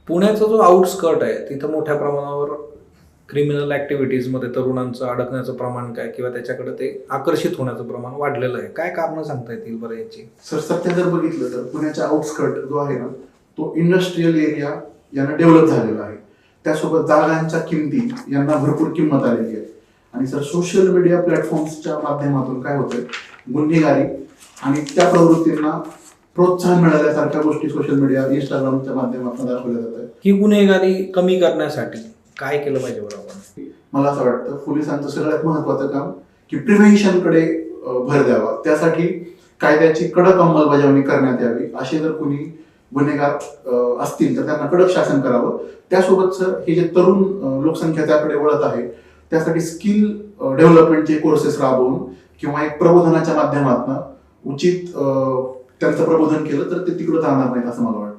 पुण्याचा जो आउटस्कर्ट आहे तिथं मोठ्या प्रमाणावर क्रिमिनल ॲक्टिव्हिटीजमध्ये तरुणांचं अडकण्याचं प्रमाण काय किंवा त्याच्याकडे ते आकर्षित होण्याचं प्रमाण वाढलेलं आहे. काय कारणं सांगता येतील बरं याची? सर सध्या जर बघितलं तर पुण्याचा आउटस्कर्ट जो आहे ना तो इंडस्ट्रीयल एरिया यांना डेव्हलप झालेला आहे. त्यासोबत जागांच्या किमती यांना भरपूर किंमत आलेली आहे. आणि सर सोशल मीडिया प्लॅटफॉर्म्सच्या माध्यमातून काय होतंय, गुन्हेगारी आणि त्या प्रवृत्तींना प्रोत्साहन मिळाल्यासारख्या गोष्टी सोशल मीडिया इंस्टाग्रामच्या माध्यमातून दाखवल्या जात आहेत. ही गुन्हेगारी कमी करण्यासाठी काय केलं पाहिजे बरं आपण? मला असं वाटतं पोलिसांचं सगळ्यात महत्वाचं काम की प्रिव्हेन्शनकडे भर द्यावा. त्यासाठी कायद्याची कडक अंमलबजावणी करण्यात यावी. असे जर कुणी गुन्हेगार असतील तर त्यांना कडक शासन करावं. त्यासोबत सर हे जे तरुण लोकसंख्या त्याकडे वळत आहे त्यासाठी स्किल डेव्हलपमेंटचे कोर्सेस राबवून किंवा एक प्रबोधनाच्या माध्यमातून उचित त्यांचं प्रबोधन केलं तर ते तिकडे जाणार नाहीत असं मला वाटतं.